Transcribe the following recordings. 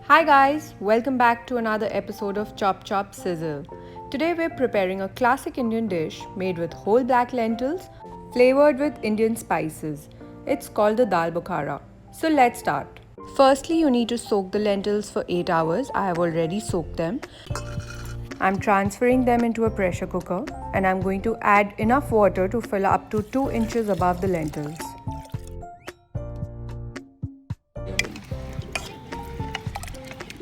Hi guys, welcome back to another episode of Chop Chop Sizzle. Today we're preparing a classic Indian dish made with whole black lentils flavored with Indian spices. It's called the Dal Bukhara. So let's start. Firstly, you need to soak the lentils for 8 hours. I have already soaked them. I'm transferring them into a pressure cooker and I'm going to add enough water to fill up to 2 inches above the lentils.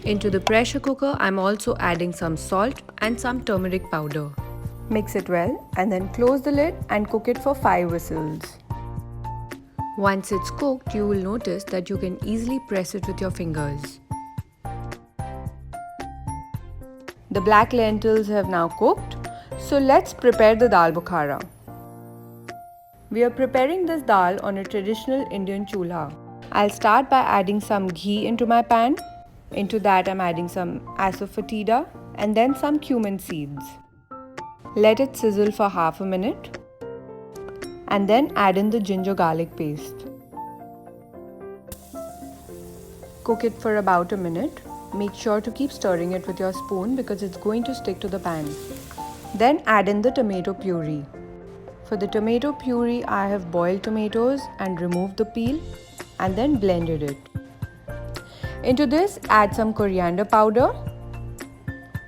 Into the pressure cooker, I'm also adding some salt and some turmeric powder. Mix it well and then close the lid and cook it for 5 whistles. Once it's cooked, you will notice that you can easily press it with your fingers. The black lentils have now cooked, so let's prepare the Dal Bukhara. We are preparing this dal on a traditional Indian chullah. I'll start by adding some ghee into my pan. Into that I'm adding some Asafoetida and then some cumin seeds. Let it sizzle for half a minute and then add in the ginger garlic paste. Cook it for about a minute. Make sure to keep stirring it with your spoon because it's going to stick to the pan. Then add in the tomato puree. For the tomato puree, I have boiled tomatoes and removed the peel and then blended it. Into this, add some coriander powder.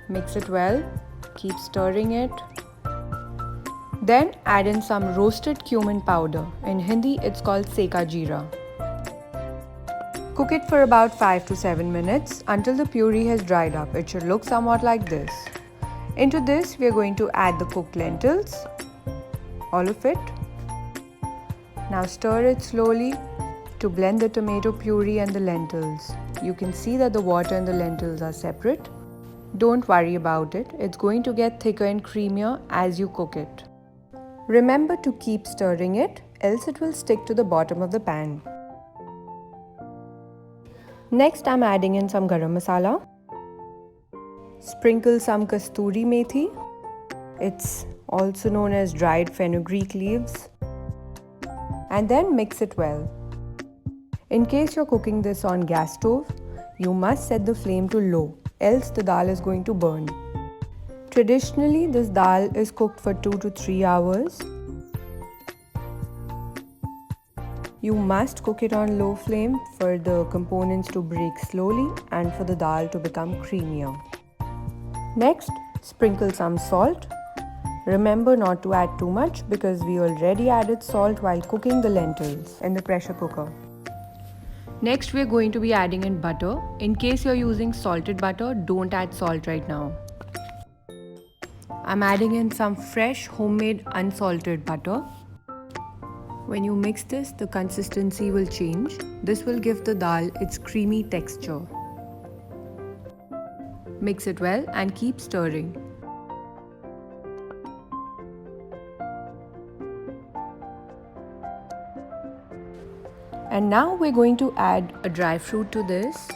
Mix it well. Keep stirring it. Then add in some roasted cumin powder. In Hindi, it's called Seka Jeera. Cook it for about 5 to 7 minutes until the puree has dried up. It should look somewhat like this. Into this, we are going to add the cooked lentils. All of it. Now stir it slowly to blend the tomato puree and the lentils. You can see that the water and the lentils are separate. Don't worry about it. It's going to get thicker and creamier as you cook it. Remember to keep stirring it, else it will stick to the bottom of the pan. Next, I'm adding in some garam masala. Sprinkle some Kasturi Methi. It's also known as dried fenugreek leaves. And then mix it well. In case you're cooking this on gas stove, you must set the flame to low, else the dal is going to burn. Traditionally, this dal is cooked for 2 to 3 hours. You must cook it on low flame for the components to break slowly and for the dal to become creamier. Next, sprinkle some salt. Remember not to add too much because we already added salt while cooking the lentils in the pressure cooker. Next, we're going to be adding in butter. In case you're using salted butter, don't add salt right now. I'm adding in some fresh homemade unsalted butter. When you mix this, the consistency will change. This will give the dal its creamy texture. Mix it well and keep stirring. And now we're going to add a dry fruit to this.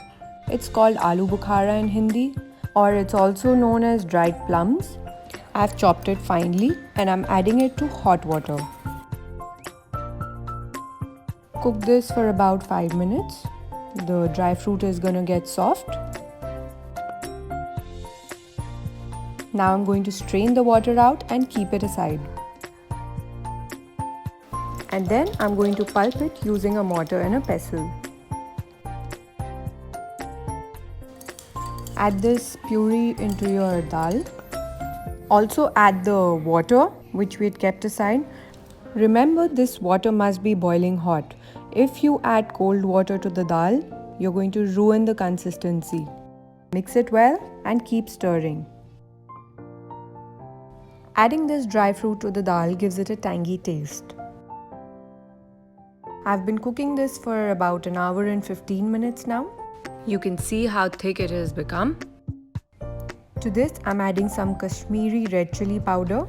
It's called Dal Bukhara in Hindi, or it's also known as dried plums. I've chopped it finely and I'm adding it to hot water. Cook this for about 5 minutes. The dry fruit is gonna get soft. Now I'm going to strain the water out and keep it aside. And then I'm going to pulp it using a mortar and a pestle. Add this puree into your dal. Also add the water which we had kept aside. Remember, this water must be boiling hot. If you add cold water to the dal, you're going to ruin the consistency. Mix it well and keep stirring. Adding this dry fruit to the dal gives it a tangy taste. I've been cooking this for about an hour and 15 minutes now. You can see how thick it has become. To this, I'm adding some Kashmiri red chilli powder.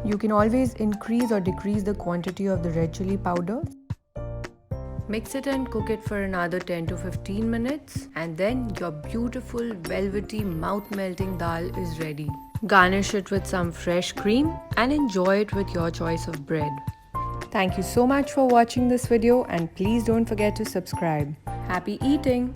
You can always increase or decrease the quantity of the red chilli powder. Mix it and cook it for another 10 to 15 minutes and then your beautiful velvety mouth-melting dal is ready. Garnish it with some fresh cream and enjoy it with your choice of bread. Thank you so much for watching this video and please don't forget to subscribe. Happy eating!